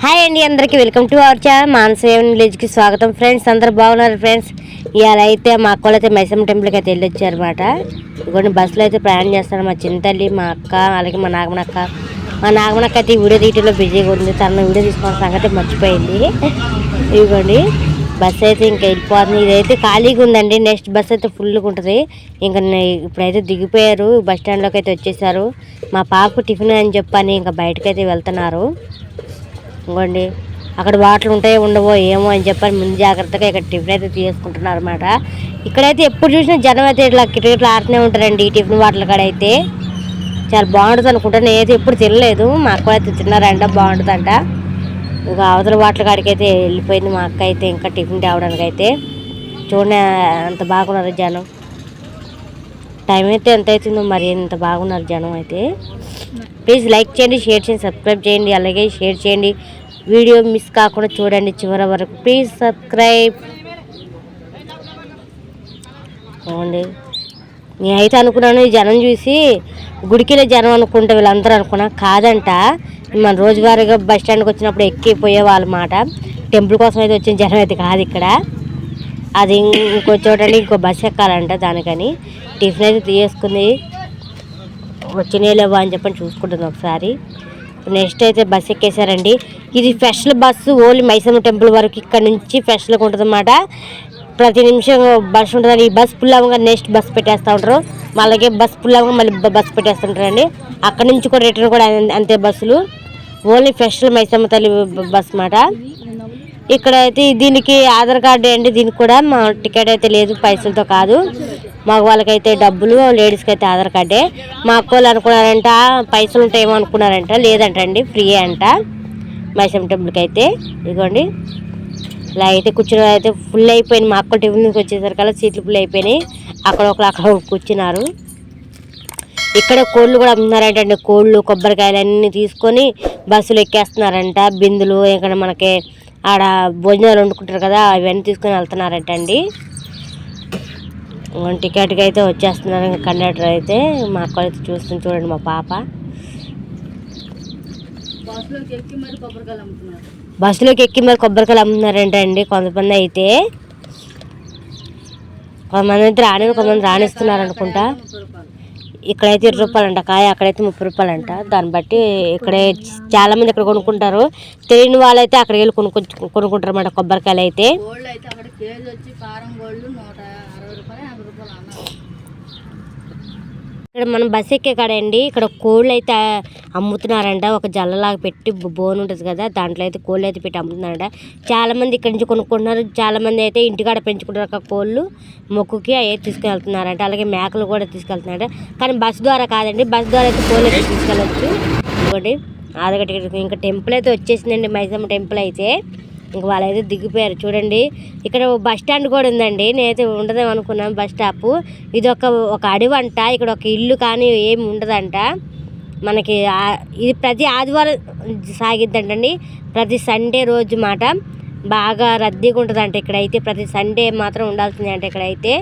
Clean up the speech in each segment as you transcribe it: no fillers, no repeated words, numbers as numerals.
Hi అండి, అందరికీ welcome to our channel మానసేవన్ విలేజ్కి స్వాగతం. ఫ్రెండ్స్ అందరు బాగున్నారు ఫ్రెండ్స్. ఇవాళ అయితే మా అక్క అయితే మైసమ్మ టెంపుల్కి అయితే వెళ్ళొచ్చారన్నమాట. ఇదిగోండి బస్సులో అయితే ప్రయాణం చేస్తారు మా చిన్నతల్లి, మా అక్క, అలాగే మా నాగమనక్క. మా నాగమనక్క అయితే వీడియో తీయటంలో బిజీగా ఉంది. తన వీడియో తీసుకున్న సంగతి మర్చిపోయింది. ఇదిగోండి బస్సు అయితే ఇంకా వెళ్ళిపోతుంది. ఇదైతే ఖాళీగా ఉందండి. నెక్స్ట్ బస్ అయితే ఫుల్గా ఉంటుంది. ఇంకా ఇప్పుడైతే దిగిపోయారు, బస్ స్టాండ్లోకి అయితే వచ్చేసారు. మా పాపకు టిఫిన్ అని చెప్పని ఇంకా బయటకైతే వెళ్తున్నారు. ఇంకోండి అక్కడ వాటర్ ఉంటాయో ఉండవో ఏమో అని చెప్పని ముందు జాగ్రత్తగా ఇక్కడ టిఫిన్ అయితే తీసుకుంటున్నారు అనమాట. ఇక్కడైతే ఎప్పుడు చూసినా జనం అయితే ఇట్లా కిటకిటలు ఆడుతూనే ఉంటారండి. ఈ టిఫిన్ వాటర్ కాడ అయితే చాలా బాగుంటుంది అనుకుంటా. నేనైతే ఎప్పుడు తినలేదు, మా అక్క అయితే తిన్నారంట, బాగుంటుందంట. ఇంకా అవతల వాటర్ కాడికి అయితే వెళ్ళిపోయింది మా అక్క అయితే ఇంకా టిఫిన్ తేవడానికి అయితే. చూడండి అంత బాగున్నారు జనం. టైం అయితే ఎంత అవుతుందో మరి, ఎంత బాగున్నారు జనం అయితే. ప్లీజ్ లైక్ చేయండి, షేర్ చేయండి, సబ్స్క్రైబ్ చేయండి, అలాగే షేర్ చేయండి. వీడియో మిస్ కాకుండా చూడండి చివరి వరకు. Please subscribe. అవునండి, నేనైతే అనుకున్నాను ఈ జనం చూసి గుడికిలో జనం అనుకుంటే వీళ్ళందరూ అనుకున్నా. కాదంట, మన రోజువారీగా బస్ స్టాండ్కి వచ్చినప్పుడు ఎక్కిపోయేవాళ్ళు మాట. టెంపుల్ కోసం అయితే వచ్చిన జనం అయితే కాదు ఇక్కడ. అది ఇంకో చూడండి, ఇంకో బస్ ఎక్కాలంట. దానికని టిఫిన్ అయితే తీసుకుంది. వచ్చినాయిలేవా అని చెప్పని చూసుకుంటుంది ఒకసారి. నెక్స్ట్ అయితే బస్ ఎక్కేసారండి. ఇది special bus, only Maisamma temple వరకు ఇక్కడ నుంచి స్పెషల్గా ఉంటుంది అన్నమాట. ప్రతి నిమిషం బస్సు ఉంటుందండి. ఈ బస్ ఫుల్ అవ్వగా నెక్స్ట్ బస్ పెట్టేస్తూ ఉంటారు, అలాగే బస్ ఫుల్ అవ్వగా మళ్ళీ బస్సు పెట్టేస్తుంటారండి. అక్కడ నుంచి కూడా రిటర్న్ కూడా అంతే బస్సులు. ఓన్లీ స్పెషల్ మైసమ్మ తల్లి బస్ అన్నమాట. ఇక్కడ అయితే దీనికి ఆధార్ కార్డు అండి. దీనికి కూడా మా టికెట్ అయితే లేదు, పైసలతో కాదు. మగవాళ్ళకైతే డబ్బులు, లేడీస్కి అయితే ఆధార్ కార్డే. మా అక్కోళ్ళు అనుకున్నారంట పైసలు ఉంటాయేమో అనుకున్నారంట, లేదంట అండి, ఫ్రీ అంట మైసమ్మ టెంపుల్కి అయితే. ఇదిగోండి ఇలా అయితే కూర్చుని అయితే ఫుల్ అయిపోయింది. మా అక్క టిఫిన్కి వచ్చేసరికల్లా సీట్లు ఫుల్ అయిపోయినాయి. అక్కడ కూర్చున్నారు. ఇక్కడ కోళ్ళు కూడా అమ్ముతున్నారంట. కోళ్ళు, కొబ్బరికాయలు అన్నీ తీసుకొని బస్సులు ఎక్కేస్తున్నారంట. బిందులు, ఇక్కడ మనకి ఆడ భోజనాలు వండుకుంటారు కదా, అవన్నీ తీసుకొని వెళ్తున్నారంట అండి. టికెట్కి అయితే వచ్చేస్తున్నారు ఇంకా కండక్టర్ అయితే. మా అక్క అయితే చూస్తుంది చూడండి, మా పాప. బస్సులోకి ఎక్కి మరి కొబ్బరికాయలు అమ్ముతున్నారంట అండి కొంతమంది అయితే. కొంతమంది అయితే కొంతమంది రాణిస్తున్నారు అనుకుంటా. ఇక్కడైతే 20 రూపాయలు అంట కాయ, అక్కడైతే 30 రూపాయలు అంట. దాన్ని బట్టి ఇక్కడే చాలా మంది ఇక్కడ కొనుక్కుంటారు. తెలియని వాళ్ళైతే అక్కడికి వెళ్ళి కొనుక్కుంటారు అన్నమాట కొబ్బరికాయలు అయితే. ఇక్కడ మనం బస్ ఎక్కే కాడండి, ఇక్కడ కోళ్ళు అయితే అమ్ముతున్నారంట. ఒక జల్లలాగా పెట్టి బోన్ ఉంటుంది కదా, దాంట్లో అయితే కోళ్ళు అయితే పెట్టి అమ్ముతున్నారంట. చాలా మంది ఇక్కడ నుంచి కొనుక్కుంటున్నారు. చాలా మంది అయితే ఇంటికాడ పెంచుకుంటారు కోళ్ళు, మొక్కుకి అవి తీసుకుని వెళ్తున్నారంట. అలాగే మేకలు కూడా తీసుకెళ్తున్నారంట. కానీ బస్ ద్వారా కాదండి, బస్ ద్వారా అయితే కోళ్ళు అయితే తీసుకెళ్ళచ్చు. ఇంకోటి ఆధార్ టికెట్. ఇంకా టెంపుల్ అయితే వచ్చేసిందండి, మైసమ్మ టెంపుల్ అయితే. ఇంక వాళ్ళైతే దిగిపోయారు చూడండి. ఇక్కడ బస్ స్టాండ్ కూడా ఉందండి. నేనైతే ఉండదేమో అనుకున్నాను బస్ స్టాప్. ఇది ఒక అడవి అంట. ఇక్కడ ఒక ఇల్లు కానీ ఏమి ఉండదంట మనకి. ఇది ప్రతి ఆదివారం సాగిద్దంటండి, ప్రతి సండే రోజు మాట. బాగా రద్దీగా ఉంటుందంట ఇక్కడైతే. ప్రతి సండే మాత్రం ఉండాల్సిందే అంటే ఇక్కడైతే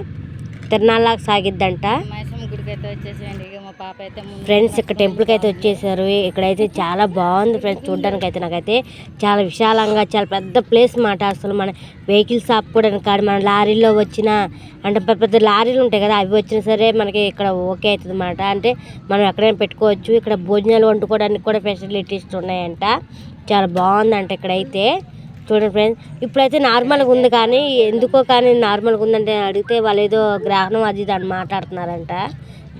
తిరునాళ్ళకి సాగిద్దంట. ఫ్రెండ్స్ ఇక్కడ టెంపుల్కి అయితే వచ్చేసారు. ఇక్కడైతే చాలా బాగుంది ఫ్రెండ్స్ చూడడానికి అయితే. నాకైతే చాలా విశాలంగా, చాలా పెద్ద ప్లేస్ మాట. అసలు మన వెహికల్స్ ఆపుకోవడానికి కాదు, మన లారీలో వచ్చిన అంటే పెద్ద లారీలు ఉంటాయి కదా, అవి వచ్చినా సరే మనకి ఇక్కడ ఓకే అవుతుంది అన్నమాట. అంటే మనం ఎక్కడైనా పెట్టుకోవచ్చు. ఇక్కడ భోజనాలు వండుకోవడానికి కూడా ఫెసిలిటీస్ ఉన్నాయంట. చాలా బాగుందంట ఇక్కడైతే. చూడండి ఫ్రెండ్స్, ఇప్పుడైతే నార్మల్గా ఉంది, కానీ ఎందుకో కానీ నార్మల్గా ఉందంటే అడిగితే వాళ్ళు ఏదో గ్రహణం అది దాన్ని మాట్లాడుతున్నారంట.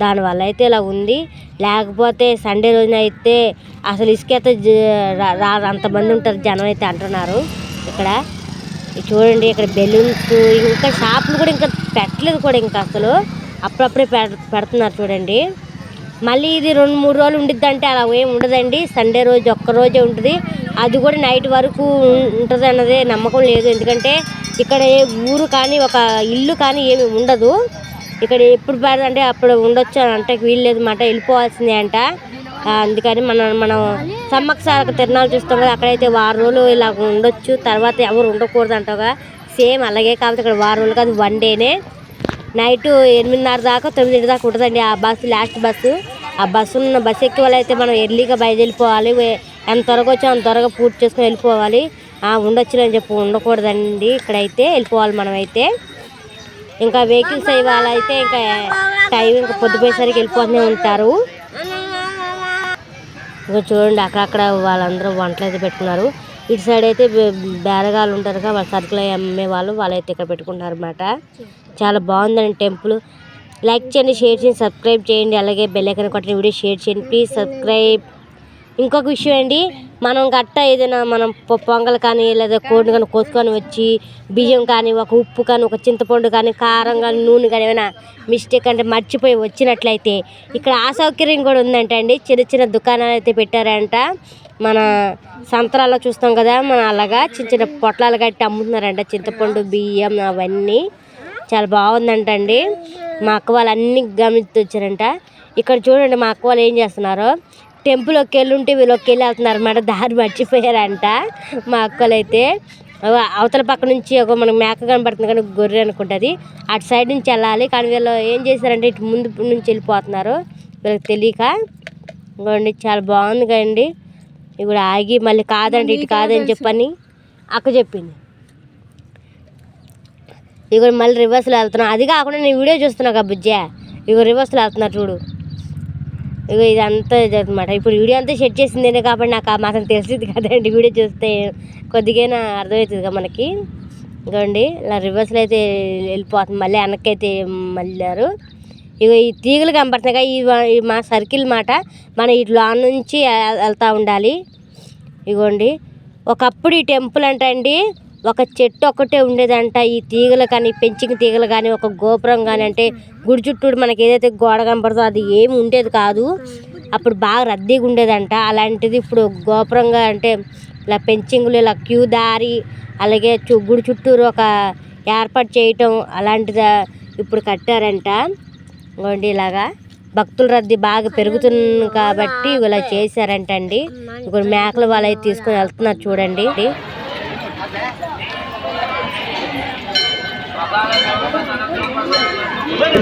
దానివల్ల అయితే ఇలా ఉంది. లేకపోతే సండే రోజున అయితే అసలు ఇసుకైతే అంతమంది ఉంటారు జనం అయితే అంటున్నారు. ఇక్కడ చూడండి, ఇక్కడ బెలూన్స్, ఇంకా షాపులు కూడా ఇంకా పెట్టలేదు కూడా, ఇంకా అసలు అప్పుడప్పుడే పెడుతున్నారు చూడండి. మళ్ళీ ఇది 2-3 రోజులు ఉండిద్ది అంటే అలా ఏమి ఉండదండి. సండే రోజు ఒక్కరోజే ఉంటుంది, అది కూడా నైట్ వరకు ఉంటుంది అన్నదే నమ్మకం లేదు. ఎందుకంటే ఇక్కడ ఊరు కానీ ఒక ఇల్లు కానీ ఏమి ఉండదు. ఇక్కడ ఎప్పుడు అంటే అప్పుడు ఉండొచ్చు అంటే వీల్లేదు మాట, వెళ్ళిపోవాల్సిందే అంట. అందుకని మనం సమ్మక్క తిరణాలు చూస్తాం కదా, అక్కడైతే 6 రోజులు ఇలా ఉండొచ్చు, తర్వాత ఎవరు ఉండకూడదు అంటగా. సేమ్ అలాగే కాబట్టి ఇక్కడ 6 రోజులు కాదు, 1 డేనే. నైట్ 8:30 దాకా 9 దాకా ఉంటుందండి ఆ బస్సు, లాస్ట్ బస్సు. ఆ బస్సు ఎక్కే వాళ్ళైతే మనం ఎర్లీగా బయలుదేరిపోవాలి. ఎంత త్వరగా వచ్చి అంత త్వరగా పూర్తి చేసుకొని వెళ్ళిపోవాలి. ఉండొచ్చులని చెప్పి ఉండకూడదండి, ఇక్కడైతే వెళ్ళిపోవాలి మనమైతే. ఇంకా వెహికల్స్ అయ్యి వాళ్ళైతే ఇంకా టైం ఇంకా పొద్దుపోయేసరికి వెళ్ళిపోతూనే ఉంటారు. ఇంకా చూడండి అక్కడక్కడ వాళ్ళందరూ వంటలు అయితే పెట్టుకున్నారు. ఇటు సైడ్ అయితే బేరగాళ్ళు ఉంటారు కదా, వాళ్ళ సరుకులు అమ్మే వాళ్ళైతే ఇక్కడ పెట్టుకుంటారు అన్నమాట. చాలా బాగుందండి టెంపుల్. లైక్ చేయండి, షేర్ చేయండి, సబ్స్క్రైబ్ చేయండి. అలాగే బెల్ ఐకాన్ కొట్టిన వీడియో షేర్ చేయండి, ప్లీజ్ సబ్స్క్రైబ్. ఇంకొక విషయం అండి, మనం గట్ట ఏదైనా మనం పొంగల్ కానీ లేదా కోడిని కానీ కోసుకొని వచ్చి బియ్యం కానీ ఒక ఉప్పు కానీ ఒక చింతపండు కానీ కారం కానీ నూనె కానీ ఏమైనా మిస్టేక్ అంటే మర్చిపోయి వచ్చినట్లయితే ఇక్కడ ఆ సౌకర్యం కూడా ఉందంట అండి. చిన్న చిన్న దుకాణాలు అయితే పెట్టారంట. మన సంతరాల్లో చూస్తాం కదా, మన అలాగా చిన్న చిన్న పొట్లాలు కట్టి అమ్ముతున్నారంట చింతపండు బియ్యం అవన్నీ. చాలా బాగుందంట అండి. మా అక్క వాళ్ళు అన్నీ గమనించి వచ్చారంట. ఇక్కడ చూడండి మా అక్క వాళ్ళు ఏం చేస్తున్నారో, టెంపుల్లోకి వెళ్ళి ఉంటే వీళ్ళకి వెళ్ళి వెళ్తున్నారు అన్నమాట. దారి మర్చిపోయారంట మా అక్కలు అయితే. అవతల పక్క నుంచి ఒక మనకు మేక కనబడుతుంది కానీ గొర్రె అనుకుంటుంది, అటు సైడ్ నుంచి వెళ్ళాలి. కానీ వీళ్ళు ఏం చేశారంటే ఇటు ముందు నుంచి వెళ్ళిపోతున్నారు వీళ్ళకి తెలియక. ఇంకోండి చాలా బాగుంది కదండి. ఇప్పుడు ఆగి మళ్ళీ కాదండి ఇటు కాదని చెప్పని అక్క చెప్పింది. ఇక మళ్ళీ రివర్స్లో వెళ్తున్నాం. అది కాకుండా నేను వీడియో చూస్తున్నా కదా బుజ్జా, ఇక రివర్స్లో వెళ్తున్నారు చూడు. ఇక ఇదంతా ఇదన్నమాట. ఇప్పుడు వీడియో అంతా సెట్ చేసిందేనే కాబట్టి నాకు ఆ మాత్రం తెలిసింది కదండి. వీడియో చూస్తే కొద్దిగా అర్థమవుతుంది కదా మనకి. ఇంకోండి ఇలా రివర్స్లో అయితే వెళ్ళిపోతుంది. మళ్ళీ వెనక్కి అయితే మళ్ళారు. ఇక ఈ తీగలు కనపడుతున్నాయి కదా, ఈ మా సర్కిల్ మాట. మనం ఇట్లా నుంచి వెళ్తూ ఉండాలి. ఇగోండి ఒకప్పుడు ఈ టెంపుల్ అండి ఒక చెట్టు ఒక్కటే ఉండేదంట. ఈ తీగలు కానీ పెంచిన తీగలు కానీ ఒక గోపురం కానీ అంటే గుడి చుట్టూ మనకి ఏదైతే గోడ కనపడుతుందో అది ఏమి ఉండేది కాదు. అప్పుడు బాగా రద్దీగా ఉండేదంట. అలాంటిది ఇప్పుడు గోపురంగా అంటే ఇలా పెంచింగులు ఇలా క్యూ దారి అలాగే గుడి చుట్టూరు ఒక ఏర్పాటు చేయటం అలాంటిది ఇప్పుడు కట్టారంట. ఇంకోండి ఇలాగా భక్తుల రద్దీ బాగా పెరుగుతుంది కాబట్టి ఇలా చేశారంట అండి. ఇప్పుడు మేకలు వాళ్ళైతే తీసుకొని వెళ్తున్నారు చూడండి.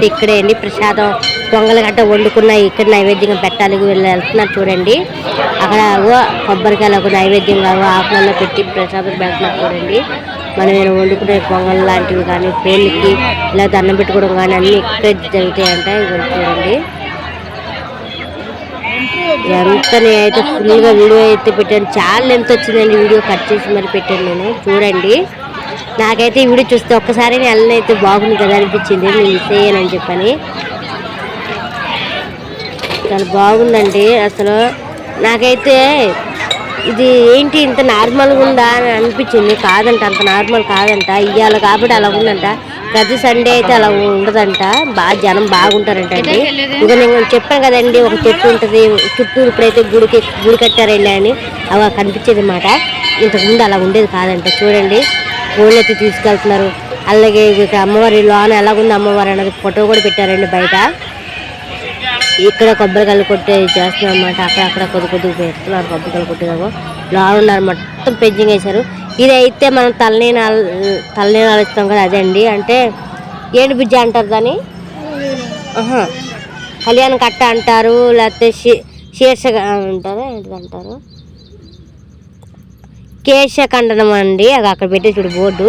ఇక్కడే అండి ప్రసాదం పొంగల్ గట్ట వండుకున్న ఇక్కడ నైవేద్యంగా పెట్టాలి. వీళ్ళు వెళ్తున్నారు చూడండి. అక్కడ కొబ్బరికాయలు ఒక నైవేద్యంగా ఆకులలో పెట్టి ప్రసాదం పెడుతున్నారు చూడండి. మనం ఏమైనా వండుకునే పొంగల్ లాంటివి కానీ పేర్లకి ఇలా దండం పెట్టుకోవడం కానీ అన్నీ ఇక్కడే జరుగుతాయంట. ఇవి చూడండి. ఎంత అయితే ఫుల్గా వీడియో అయితే పెట్టాను. చాలా ఎంత వచ్చిందండి వీడియో కట్ చేసి మరి పెట్టాను నేను. చూడండి నాకైతే ఈ వీడియో చూస్తే ఒక్కసారి వెళ్ళనైతే బాగుంది కదా అనిపించింది. నేను మిస్ అయ్యానని చెప్పని. చాలా బాగుందండి అసలు. నాకైతే ఇది ఏంటి ఇంత నార్మల్గా ఉందా అని అనిపించింది. కాదంట, అంత నార్మల్ కాదంట. ఇవాళ కాబట్టి అలా ఉందంట. ప్రతి సండే అయితే అలా ఉండదంట. బాగా జనం బాగుంటారంట అండి. ఇక నేను చెప్పాను కదండి ఒక చెట్టు ఉంటుంది చుట్టూరు. ఇప్పుడైతే గుడి కట్టారండి అని అలా కనిపించేది అన్నమాట. ఇంతకుముందు అలా ఉండేది కాదంట. చూడండి కోళ్ళు అయితే తీసుకెళ్తున్నారు. అలాగే ఇక్కడ అమ్మవారి లోన ఎలాగుంది అమ్మవారు అన్నది ఫోటో కూడా పెట్టారండి బయట. ఇక్కడ కొబ్బరికాయలు కొట్టే చేస్తున్నాం అన్నమాట. అక్కడక్కడ కొద్దిగా పెడుతున్నారు కొబ్బరికాయలు కొట్టేదాకా. లోన ఉన్నారు మొత్తం పెంచింగ్ వేశారు. ఇదైతే మనం తలనీనాలు ఇస్తాం కదా అదే అండి. అంటే ఏడు బిజ్జ అంటారు దాన్ని, కళ్యాణ కట్ట అంటారు, లేకపోతే శీర్ష అంటారు, ఏంటిదంటారు కేశఖండనం అండి. అది అక్కడ పెట్టే చూడు బోర్డు.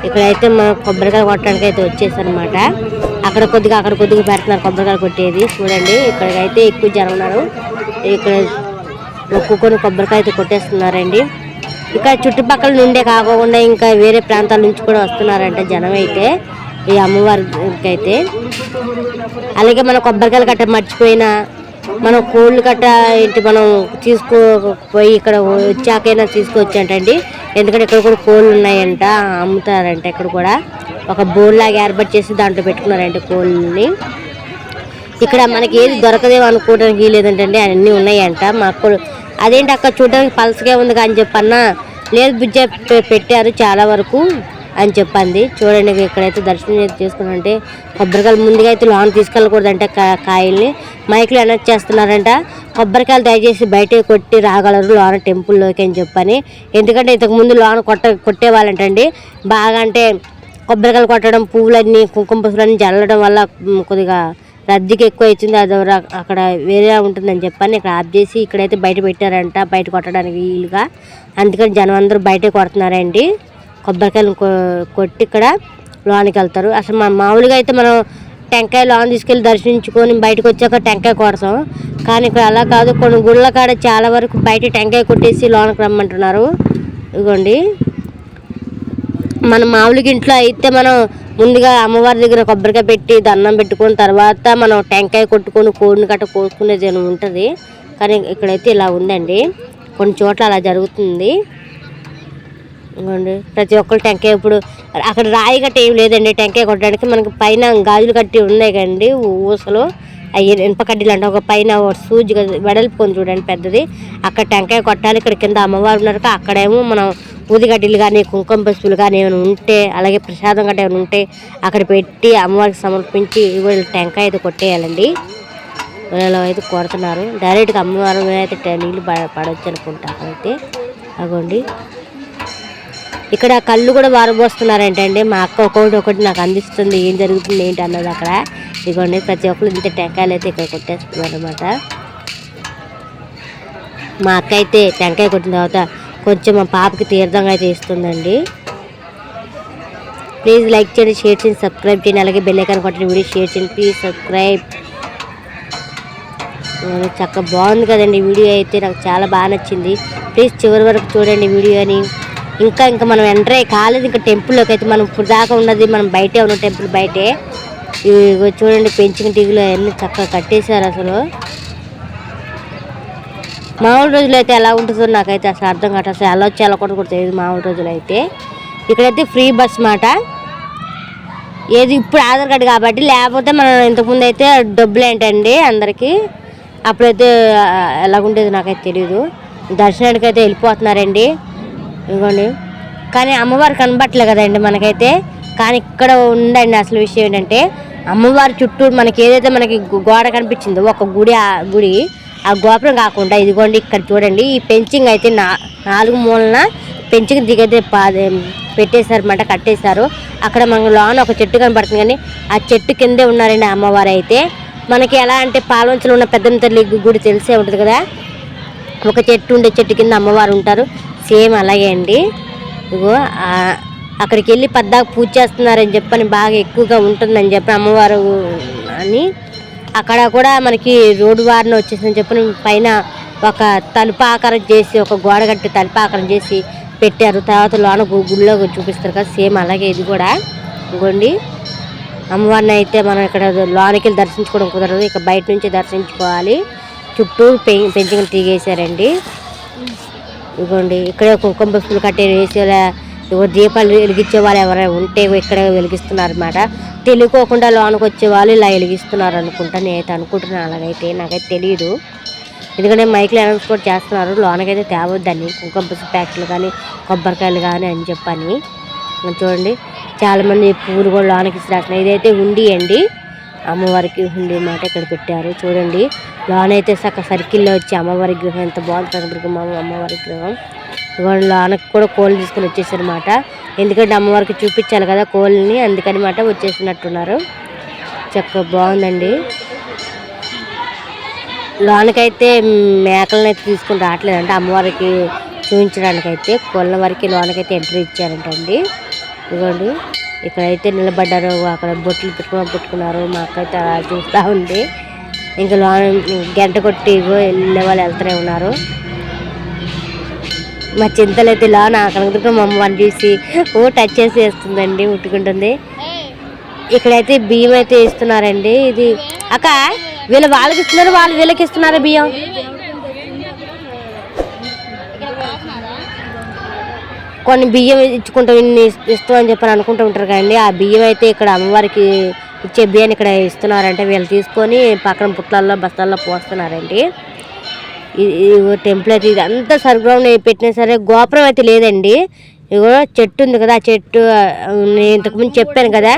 ఇక్కడైతే మనం కొబ్బరికాయ కొట్టడానికి అయితే వచ్చేసనమాట. అక్కడ కొద్దిగా పెడుతున్నారు కొబ్బరికాయలు కొట్టేది. చూడండి ఇక్కడికైతే ఎక్కువ జనం ఉన్నారు. ఇక్కడ ఒక్కొక్కరు కొబ్బరికాయ అయితే కొట్టేస్తున్నారండి. ఇక్కడ చుట్టుపక్కల నుండే కాకుండా ఇంకా వేరే ప్రాంతాల నుంచి కూడా వస్తున్నారంట జనం అయితే ఈ అమ్మవారికి అయితే. అలాగే మన కొబ్బరికాయలు కట్ట మర్చిపోయినా మనం కోళ్ళు కట్ట ఏంటి మనం తీసుకోపోయి ఇక్కడ వచ్చాకైనా తీసుకోవచ్చంటండి. ఎందుకంటే ఇక్కడ కూడా కోళ్ళు ఉన్నాయంట, అమ్ముతారంట. ఇక్కడ కూడా ఒక బోర్డు లాగా ఏర్పాటు చేసి దాంట్లో పెట్టుకున్నారంటే కోళ్ళని. ఇక్కడ మనకి ఏది దొరకదేమో అనుకోవడానికి లేదంటండి, అన్నీ ఉన్నాయంట. మాకు అదేంటి అక్కడ చూడడానికి పలసగా ఉంది అని చెప్పన్నా, లేదు బుజ్జ పెట్టారు చాలా వరకు అని చెప్పింది. చూడండి ఇక్కడైతే దర్శనం చేసుకున్నారంటే కొబ్బరికాయలు ముందుగా అయితే లోన్ తీసుకెళ్ళకూడదంటే కాయల్ని మైకులు అనౌన్స్ చేస్తున్నారంట. కొబ్బరికాయలు దయచేసి బయట కొట్టి రాగలరు లోన టెంపుల్లోకి అని చెప్పని. ఎందుకంటే ఇంతకుముందు లోన కొట్టేవాళ్ళంటండి బాగా. అంటే కొబ్బరికాయలు కొట్టడం పువ్వులన్నీ కుంకుమ పువ్వులన్నీ జల్లడం వల్ల కొద్దిగా రద్దీకి ఎక్కువ వచ్చింది, అది అక్కడ వేరే ఉంటుందని చెప్పని ఇక్కడ ఆఫ్ చేసి ఇక్కడైతే బయట పెట్టారంట, బయట కొట్టడానికి వీలుగా. అందుకని జనం అందరూ బయటే కొడుతున్నారండి. కొబ్బరికాయలు కొట్టి ఇక్కడ లోనికి వెళ్తారు. అసలు మన మామూలుగా అయితే మనం టెంకాయ లోన్ తీసుకెళ్ళి దర్శించుకొని బయటకు వచ్చాక టెంకాయ కొడతాం. కానీ ఇక్కడ అలా కాదు, కొన్ని గుళ్ళ కాడ చాలా వరకు బయట టెంకాయ కొట్టేసి లోనికి రమ్మంటున్నారు. ఇదిగోండి, మన మామూలుగా ఇంట్లో అయితే మనం ముందుగా అమ్మవారి దగ్గర కొబ్బరికాయ పెట్టి దండం పెట్టుకుని తర్వాత మనం టెంకాయ కొట్టుకొని కోడిని గట్ట కోసుకునేది ఉంటుంది. కానీ ఇక్కడైతే ఇలా ఉందండి, కొన్ని చోట్ల అలా జరుగుతుంది. ఇదిగోండి, ప్రతి ఒక్కరు టెంకాయ ఇప్పుడు అక్కడ రాయి గట్ట ఏం లేదండి టెంకాయ కొట్టడానికి. మనకి పైన గాజులు కట్టి ఉన్నాయి కండి ఊసలు, అవి ఇనుప కడ్డీలు అంటే ఒక పైన సూజి వెడల్పు కొని చూడండి పెద్దది, అక్కడ టెంకాయ కొట్టాలి. ఇక్కడ కింద అమ్మవారు ఉన్నారు, అక్కడేమో మనం ఊదిగడ్డీలు కానీ కుంకుమ పసుపులు కానీ ఏమైనా ఉంటే అలాగే ప్రసాదం గట్ట ఏమైనా ఉంటే అక్కడ పెట్టి అమ్మవారికి సమర్పించి వీళ్ళు టెంకాయ అయితే కొట్టేయాలండి. వీళ్ళు అయితే కొడుతున్నారు డైరెక్ట్గా అమ్మవారి మీద అయితే నీళ్ళు పడవచ్చు అనుకుంటా. అక్కడైతే అగోండి, ఇక్కడ కళ్ళు కూడా వారబోస్తున్నారంటండి. మా అక్క ఒకటి నాకు అందిస్తుంది ఏం జరుగుతుంది ఏంటి అన్నది అక్కడ. ఇదిగోండి, ప్రతి ఒక్కరు ఇంత టెంకాయలు అయితే ఇక్కడ కొట్టేస్తున్నారు అనమాట. మా అక్క అయితే టెంకాయ కొట్టిన తర్వాత కొంచెం మా పాపకి తీర్థంగా అయితే ఇస్తుందండి. ప్లీజ్ లైక్ చేయండి, షేర్ చేయండి, సబ్స్క్రైబ్ చేయండి, అలాగే బెల్ ఐకాన్ కొట్టండి, వీడియో షేర్ చేయండి, ప్లీజ్ సబ్స్క్రైబ్. చక్కగా బాగుంది కదండి వీడియో అయితే, నాకు చాలా బాగా నచ్చింది. ప్లీజ్ చివరి వరకు చూడండి వీడియోని. ఇంకా మనం ఎంటర్ అయ్యి కాలేదు ఇంకా టెంపుల్లోకి అయితే. మనం ఇప్పుడు దాకా ఉన్నది మనం బయటే ఉన్నాం, టెంపుల్ బయటే. ఇవి చూడండి పెంచిన టీవీలో అన్నీ చక్కగా కట్టేశారు. అసలు మామూలు రోజులు అయితే ఎలా ఉంటుందో నాకైతే అసలు అర్థం కాదు. అసలు ఎలా వచ్చి ఎలా కూడా తెలియదు మామూలు రోజులు అయితే. ఇక్కడైతే ఫ్రీ బస్ మాట, ఏది ఇప్పుడు ఆధార్ కార్డు కాబట్టి, లేకపోతే మనం ఇంతకుముందు అయితే డబ్బులు ఏంటండి అందరికీ. అప్పుడైతే ఎలాగుండేది నాకైతే తెలియదు. దర్శనానికి అయితే వెళ్ళిపోతున్నారండి. ఇదిగోండి, కానీ అమ్మవారు కనబట్టలే కదండి మనకైతే. కానీ ఇక్కడ ఉండండి అసలు విషయం ఏంటంటే, అమ్మవారి చుట్టూ మనకి ఏదైతే మనకి గోడ కనిపించిందో ఒక గుడి, ఆ గోపురం కాకుండా ఇదిగోండి ఇక్కడ చూడండి, ఈ పెంచింగ్ అయితే 4 మూలన పెంచింగ్ దిగైతే పెట్టేశారన్నమాట, కట్టేశారు. అక్కడ మనకు లోన ఒక చెట్టు కనబడుతుంది, కానీ ఆ చెట్టు కిందే ఉన్నారండి అమ్మవారు అయితే. మనకి ఎలా అంటే పాలవంచలో ఉన్న పెద్దమ్మ తల్లి గుడి తెలిసే ఉంటుంది కదా, ఒక చెట్టు ఉండే చెట్టు కింద అమ్మవారు ఉంటారు, సేమ్ అలాగే అండి. ఇగో అక్కడికి వెళ్ళి పద్దాకు పూజ చేస్తున్నారని చెప్పని, బాగా ఎక్కువగా ఉంటుందని చెప్పి అమ్మవారు అని. అక్కడ కూడా మనకి రోడ్డు వారిని వచ్చేసిందని చెప్పని పైన ఒక తలుపు ఆకారం చేసి, ఒక గోడ కట్టి తలుపు ఆకారం చేసి పెట్టారు. తర్వాత లోన గుళ్ళో చూపిస్తారు కదా, సేమ్ అలాగే ఇది కూడా. ఇంకోండి, అమ్మవారిని అయితే మనం ఇక్కడ లోనికి వెళ్ళి దర్శించుకోవడం కుదరదు, ఇక బయట నుంచి దర్శించుకోవాలి. చుట్టూ పెంచుకుని తీగేశారండి. ఇదిగోండి, ఇక్కడే కుంకుమ పసుపులు కట్టే వేసేలా దీపాలు వెలిగించే వాళ్ళు ఎవరైనా ఉంటే ఇక్కడ వెలిగిస్తున్నారు అన్నమాట. తెలియకోకుండా లోనికి వచ్చే వాళ్ళు ఇలా వెలిగిస్తున్నారు అనుకుంటా, నేనైతే అనుకుంటున్నాను. అలాగైతే నాకైతే తెలియదు, ఎందుకంటే మైక్లో అనౌన్స్ కూడా చేస్తున్నారు లోనకైతే తేవద్దని, కుంకుమ పసుపు ప్యాకెట్లు కానీ కొబ్బరికాయలు కానీ అని చెప్పని. చూడండి, చాలామంది పువ్వులు కూడా లోనకి ఇస్తున్నారు. ఇదైతే హుండీ అండి, అమ్మవారికి హుండీ మాట ఇక్కడ పెట్టారు. చూడండి, లోన అయితే సర్కిల్లో వచ్చి అమ్మవారి విగ్రహం ఎంత బాగుంటుంది, అమ్మవారి విగ్రహం. లోనకి కూడా కోళ్ళు తీసుకొని వచ్చేసారన్నమాట, ఎందుకంటే అమ్మవారికి చూపించాలి కదా కోళ్ళని, అందుకని మాట వచ్చేసినట్టున్నారు. చక్కగా బాగుందండి. లోనకైతే మేకలను అయితే తీసుకుని రావట్లేదంటే అమ్మవారికి చూపించడానికైతే, కోళ్ళ వరకు లోనకైతే ఎంట్రీ ఇచ్చారంటండి. ఇదిగోండి, ఇక్కడైతే నిలబడ్డారు, అక్కడ బొట్లు పెట్టుకున్నారు. మా అక్కయితే అలా చూస్తూ ఉంది. ఇంకా లోన గంట కొట్టి వెళ్ళే వాళ్ళు వెళ్తూనే ఉన్నారు. మా చింతలు అయితే లోన అక్కడ మా అమ్మని చూసి టచ్ చేసి వేస్తుందండి, ముట్టుకుంటుంది. ఇక్కడైతే బియ్యం అయితే ఇస్తున్నారండి. ఇది అక్క వాళ్ళకి ఇస్తున్నారు, వాళ్ళు వీళ్ళకి ఇస్తున్నారు బియ్యం. కొన్ని బియ్యం ఇచ్చుకుంటాం, ఇన్ని ఇస్తాం అని చెప్పని అనుకుంటూ ఉంటారు కదండి. ఆ బియ్యం అయితే ఇక్కడ అమ్మవారికి ఇచ్చే బియ్యాన్ని ఇక్కడ ఇస్తున్నారంటే, వీళ్ళు తీసుకొని పక్కన పుట్లల్లో బస్తాల్లో పోస్తున్నారండి. టెంపుల్ అయితే ఇది అంతా సర్గ్రౌండ్ పెట్టినా సరే గోపురం అయితే లేదండి. ఇగో చెట్టు ఉంది కదా, ఆ చెట్టు నేను ఇంతకుముందు చెప్పాను కదా,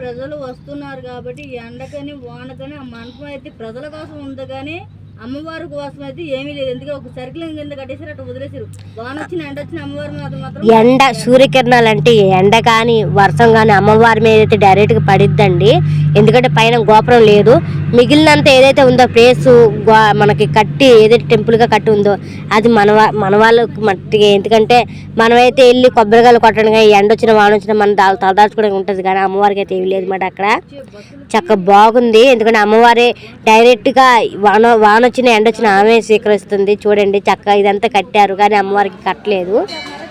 ప్రజలు వస్తున్నారు కాబట్టి ఎండకని వానకని ఆ మండపం అయితే ప్రజల కోసం ఉంది, కానీ అమ్మవారి కోసం అయితే ఏమీ లేదు. ఎందుకంటే ఒక సర్కిల్ కింద కట్టేసారు, అటు వదిలేసారు. వాన వచ్చిన ఎండ వచ్చిన అమ్మవారి మాత్రం ఎండ సూర్యకిరణాలు అంటే ఎండ కానీ వర్షం కానీ అమ్మవారి మీద అయితే డైరెక్ట్గా పడిద్దండి. ఎందుకంటే పైన గోపురం లేదు. మిగిలినంత ఏదైతే ఉందో ప్లేస్ మనకి కట్టి ఏదైతే టెంపుల్గా కట్టి ఉందో అది మన వాళ్ళకి మట్టిగా. ఎందుకంటే మనమైతే వెళ్ళి కొబ్బరికాయలు కొట్టడం కానీ ఎండ వచ్చిన వాన వచ్చిన మనం తలదాచుకోవడానికి ఉంటుంది, కానీ అమ్మవారికి అయితే ఏమి లేదు మాట. అక్కడ చక్కగా బాగుంది. ఎందుకంటే అమ్మవారి డైరెక్ట్గా వాన వచ్చిన ఎండ వచ్చిన ఆమె స్వీకరిస్తుంది. చూడండి చక్కగా ఇదంతా కట్టారు, కానీ అమ్మవారికి కట్టలేదు.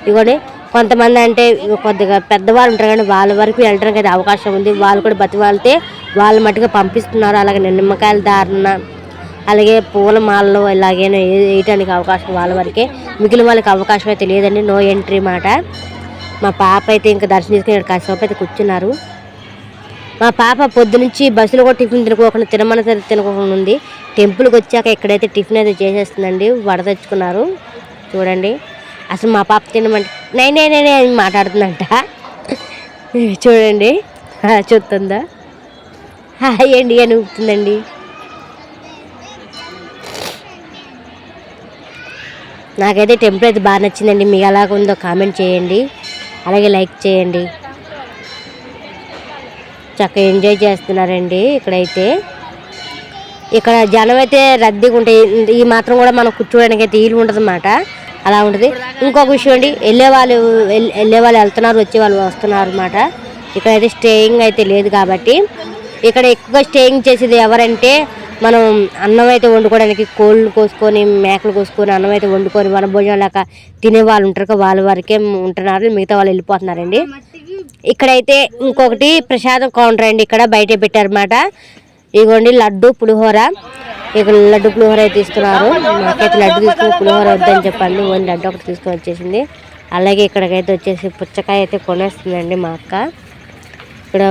ఇదిగోండి కొంతమంది అంటే కొద్దిగా పెద్దవాళ్ళు ఉంటారు, కానీ వాళ్ళ వరకు వెళ్ళడానికి అయితే అవకాశం ఉంది. వాళ్ళు కూడా బతివాళ్ళతే వాళ్ళ మట్టుగా పంపిస్తున్నారు. అలాగే నిమ్మకాయల ధారణ, అలాగే పూల మాలలో ఇలాగైనా వేయటానికి అవకాశం వాళ్ళ వరకే, మిగిలిన వాళ్ళకి అవకాశం అయితే లేదండి. నో ఎంట్రీ మాట. మా పాప అయితే ఇంకా దర్శనం చేసుకుని కాసేపు అయితే కూర్చున్నారు. మా పాప పొద్దు నుంచి బస్సులో కూడా టిఫిన్ తినుకోకుండా తినమని సరే తినుకోకుండా ఉంది. టెంపుల్కి వచ్చాక ఇక్కడైతే టిఫిన్ అయితే చేసేస్తుందండి. వడ తెచ్చుకున్నారు చూడండి. అసలు మా పాప తినమంటే నేనే అని మాట్లాడుతుందంట. చూడండి చూస్తుందా, హాయ్ అండి అని ఊపుతుందండి. నాకైతే టెంపుల్ అయితే బాగా నచ్చిందండి. మీకు ఎలాగ ఉందో కామెంట్ చేయండి, అలాగే లైక్ చేయండి. చక్కగా ఎంజాయ్ చేస్తున్నారండి. ఇక్కడైతే ఇక్కడ జనం అయితే రద్దీగా ఉంటాయి. ఈ మాత్రం కూడా మనం కూర్చోడానికి అయితే వీలు ఉంటుంది అన్నమాట. అలా ఉంటుంది. ఇంకొక విషయం అండి, వెళ్ళే వాళ్ళు వెళ్తున్నారు, వచ్చే వాళ్ళు వస్తున్నారు అన్నమాట. ఇక్కడైతే స్టేయింగ్ అయితే లేదు కాబట్టి ఇక్కడ ఎక్కువగా స్టేయింగ్ చేసేది ఎవరంటే మనం అన్నం అయితే వండుకోవడానికి కోళ్ళు కోసుకొని మేకలు కోసుకొని అన్నం అయితే వండుకొని మన భోజనం లాగా తినే వాళ్ళు ఉంటారు, వాళ్ళ వరకే ఉంటున్నారు. మిగతా వాళ్ళు వెళ్ళిపోతున్నారండి. ఇక్కడైతే ఇంకొకటి ప్రసాదం కౌంటర్ అండి. ఇక్కడ బయట పెట్టారన్నమాట. ఇదిగోండి లడ్డు పులిహోర. ఇక్కడ లడ్డు పులిహోర అయితే ఇస్తున్నారు. మాకైతే లడ్డు తీసుకుని పులిహోర వద్దని చెప్పండి, ఓన్లీ లడ్డు ఒకటి తీసుకొని వచ్చేసింది. అలాగే ఇక్కడికైతే వచ్చేసి పుచ్చకాయ అయితే కొనేస్తుందండి మా అక్క. ఇక్కడ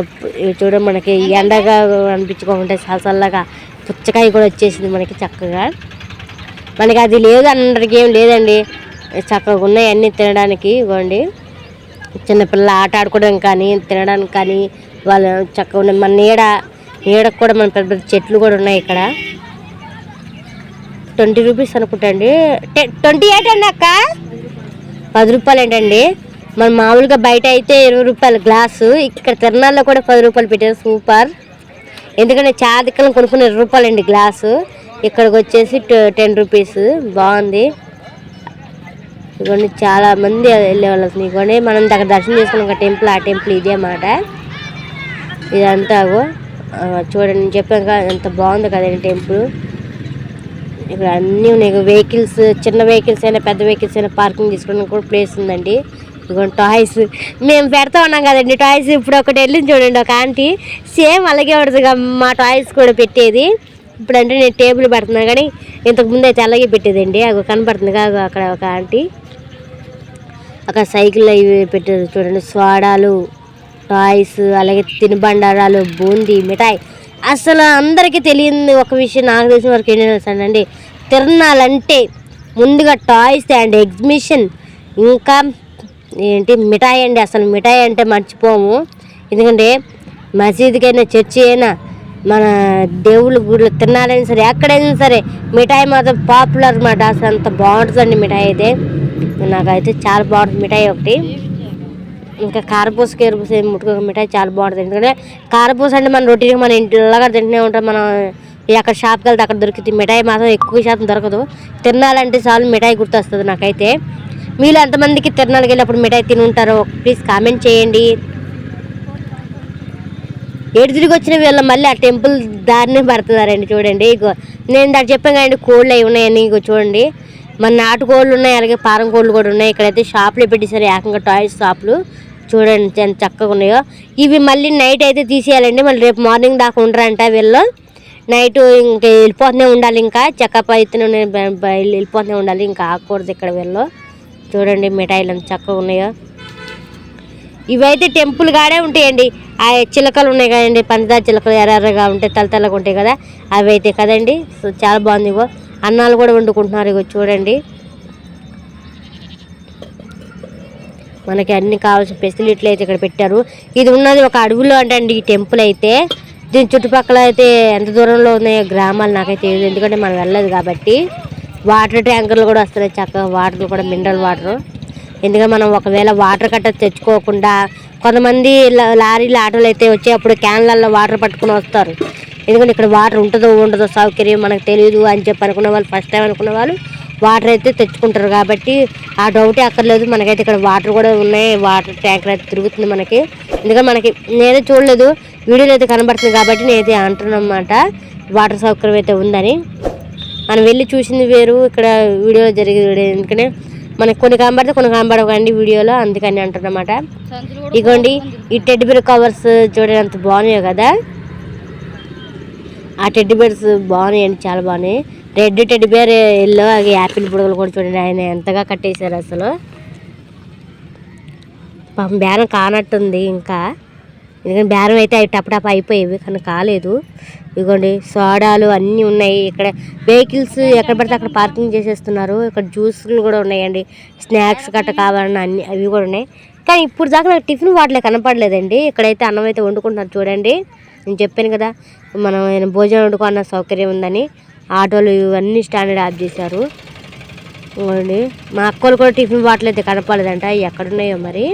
చూడండి మనకి ఎండగా అనిపించుకోకుండా చల్లగా పుచ్చకాయ కూడా వచ్చేసింది మనకి చక్కగా. మనకి అది లేదు అందరికి ఏం లేదండి, చక్కగా ఉన్నాయి అన్నీ తినడానికి. ఇవ్వండి చిన్నపిల్లలు ఆట ఆడుకోవడానికి కానీ తినడానికి కానీ వాళ్ళు చక్కగా ఉన్నాయి. మన నీడకు కూడా మన పెద్ద పెద్ద చెట్లు కూడా ఉన్నాయి. ఇక్కడ 20 రూపీస్ అనుకుంటా అండి. 28 అండి అక్క, 10 రూపాయలు ఏంటండి. మన మామూలుగా బయట అయితే 20 రూపాయలు గ్లాసు, ఇక్కడ తిరణాల్లో కూడా 10 రూపాయలు పెట్టారు. సూపర్. ఎందుకంటే చాదిక్కలను కొనుక్కుని 20 రూపాయలు అండి గ్లాసు, ఇక్కడికి వచ్చేసి 10 రూపీస్. బాగుంది. ఇవన్నీ చాలా మంది వెళ్ళేవాళ్ళు. ఇవన్నీ మనం దగ్గర దర్శనం చేసుకున్నాం టెంపుల్, ఆ టెంపుల్ ఇదే మాట. ఇదంతా చూడండి చెప్పాక ఎంత బాగుంది కదండి టెంపుల్. ఇక్కడ అన్నీ ఉన్నాయి. వెహికల్స్, చిన్న వెహికల్స్ అయినా పెద్ద వెహికల్స్ అయినా పార్కింగ్ చేసుకోవడానికి కూడా ప్లేస్ ఉందండి. ఇదిగోండి టాయ్స్ మేము పెడతా ఉన్నాం కదండి టాయ్స్. ఇప్పుడు ఒకటి వెళ్ళింది చూడండి ఒక ఆంటీ, సేమ్ అలాగే ఉంటుంది మా టాయ్స్ కూడా పెట్టేది. ఇప్పుడు అంటే నేను టేబుల్ పెడుతున్నాను, కానీ ఇంతకుముందు అయితే అలాగే పెట్టేదండి. అవి కనపడుతుంది కాదు అక్కడ ఒక ఆంటీ. అక్కడ సైకిల్ అవి పెట్టారు చూడండి, సోడాలు, టాయ్స్, అలాగే తినుబండారాలు, బూందీ, మిఠాయి. అసలు అందరికీ తెలియని ఒక విషయం నాకు తెలిసిన వరకు ఏంటంటే తెలుసండి, తిరణాలంటే ముందుగా టాయ్స్ అండ్ ఎగ్జిబిషన్, ఇంకా ఏంటి మిఠాయి అండి. అసలు మిఠాయి అంటే మర్చిపోము. ఎందుకంటే మసీదుకైనా చర్చి అయినా మన దేవుళ్ళ గుడిలో తినాలైనా సరే ఎక్కడైనా సరే మిఠాయి మాత్రం పాపులర్ అన్నమాట. అసలు అంత బాగుంటుందండి మిఠాయి అయితే. నాకైతే చాలా బాగుంటుంది మిఠాయి ఒకటి. ఇంకా కారపూస ముట్టుకోక మిఠాయి చాలా బాగుంటుంది. ఎందుకంటే కారపూస అంటే మన రొటీన్గా మన ఇంటిలాగా తింటూనే ఉంటాం. మనం అక్కడ షాప్కి వెళ్తే అక్కడ దొరుకుతుంది. మిఠాయి మాత్రం ఎక్కువ శాతం దొరకదు. తిరణాలంటే చాలు మిఠాయి గుర్తొస్తుంది నాకైతే. మీలో ఎంతమందికి తిరణాలకి వెళ్ళినప్పుడు మిఠాయి తిని ఉంటారో ప్లీజ్ కామెంట్ చేయండి. ఏడు తిరిగి వచ్చిన వీళ్ళ మళ్ళీ ఆ టెంపుల్ దారిని పడుతున్నారండి. చూడండి ఇగో నేను దాన్ని చెప్పాను కదండి, కోళ్ళు అవి ఉన్నాయని. ఇగో చూడండి మన నాటుకోళ్ళు ఉన్నాయి, అలాగే పారం కోళ్ళు కూడా ఉన్నాయి. ఇక్కడైతే షాపులు పెట్టేసారు ఏకంగా, టాయ్స్ షాపులు. చూడండి ఎంత చక్కగా ఉన్నాయో. ఇవి మళ్ళీ నైట్ అయితే తీసేయాలండి, మళ్ళీ రేపు మార్నింగ్ దాకా ఉండరంట వీళ్ళు. నైట్ ఇంకా వెళ్ళిపోతూనే ఉండాలి, ఇంకా చెకప్ అయితే వెళ్ళిపోతూనే ఉండాలి, ఇంకా ఆకూడదు ఇక్కడ వీళ్ళు. చూడండి మిఠాయిలు ఎంత చక్కగా ఉన్నాయో. ఇవైతే టెంపుల్ కాడే ఉంటాయండి. ఆ చిలకలు ఉన్నాయి కదండి, పంచదార చిలకలు ఎర్రగా ఉంటాయి, తెల్లగా ఉంటాయి కదా, అవి అయితే కదండి. సో చాలా బాగుంది. ఇగో అన్నాలు కూడా వండుకుంటున్నారు. ఇగో చూడండి మనకి అన్ని కావాల్సిన ఫెసిలిటీలు అయితే ఇక్కడ పెట్టారు. ఇది ఉన్నది ఒక అడవిలో అంటండి ఈ టెంపుల్ అయితే. దీని చుట్టుపక్కల అయితే ఎంత దూరంలో ఉన్నాయో గ్రామాలు నాకైతే తెలియదు, ఎందుకంటే మనం వెళ్ళలేదు కాబట్టి. వాటర్ ట్యాంకర్లు కూడా వస్తున్నాయి, చక్కగా వాటర్ కూడా మినరల్ వాటర్. ఎందుకంటే మనం ఒకవేళ వాటర్ కట్ట తెచ్చుకోకుండా కొంతమంది లారీలు ఆటోలు అయితే వచ్చి అప్పుడు క్యాన్లలో వాటర్ పట్టుకుని వస్తారు. ఎందుకంటే ఇక్కడ వాటర్ ఉంటుందో ఉండదో సౌకర్యం మనకు తెలియదు అని చెప్పి అనుకున్న వాళ్ళు, ఫస్ట్ టైం అనుకున్న వాళ్ళు వాటర్ అయితే తెచ్చుకుంటారు కాబట్టి ఆ డౌటే అక్కర్లేదు. మనకైతే ఇక్కడ వాటర్ కూడా ఉన్నాయి, వాటర్ ట్యాంకర్ అయితే తిరుగుతుంది మనకి. ఎందుకంటే మనకి నేనైతే చూడలేదు, వీడియోలో అయితే కనబడుతుంది కాబట్టి నేనైతే అంటున్నమాట వాటర్ సౌకర్యం అయితే ఉందని. మనం వెళ్ళి చూసింది వేరు, ఇక్కడ వీడియోలో జరిగేది వేరు. ఎందుకంటే మనకి కొన్ని కనబడితే కొన్ని కనబడకండి వీడియోలో, అందుకని అంటున్నమాట. ఇగోండి ఈ టెడ్డీ బేర్ కవర్స్ చూడండి ఎంత బాగున్నాయో కదా. ఆ టెడ్డీ బేర్స్ బాగున్నాయండి, చాలా బాగున్నాయి. Red teddy bear, yellow, apple బుడగలు కూడా చూడండి ఆయన ఎంతగా కట్టేశారు అసలు. పాపం బేరం కానట్టుంది ఇంకా, ఎందుకంటే బేరం అయితే అవి టపటప అయిపోయేవి కానీ కాలేదు. ఇదిగోండి సోడాలు అన్నీ ఉన్నాయి. ఇక్కడ వెహికల్స్ ఎక్కడ పడితే అక్కడ పార్కింగ్ చేసేస్తున్నారు. ఇక్కడ జ్యూస్లు కూడా ఉన్నాయండి, స్నాక్స్ గట్ట కావాలన్నా అన్ని అవి కూడా ఉన్నాయి. కానీ ఇప్పుడు దాకా నాకు టిఫిన్ వాటిలో కనపడలేదండి. ఇక్కడైతే అన్నం అయితే వండుకుంటున్నారు చూడండి. నేను చెప్పాను కదా మనం భోజనం వండుకున్న సౌకర్యం ఉందని. ఆటోలు ఇవన్నీ స్టాండర్డ్ ఆఫ్ చేశారు. ఇవ్వండి మా అక్కలు కూడా టిఫిన్ బాటిల్ అయితే కనపడలేదంట, ఎక్కడున్నాయో మరి.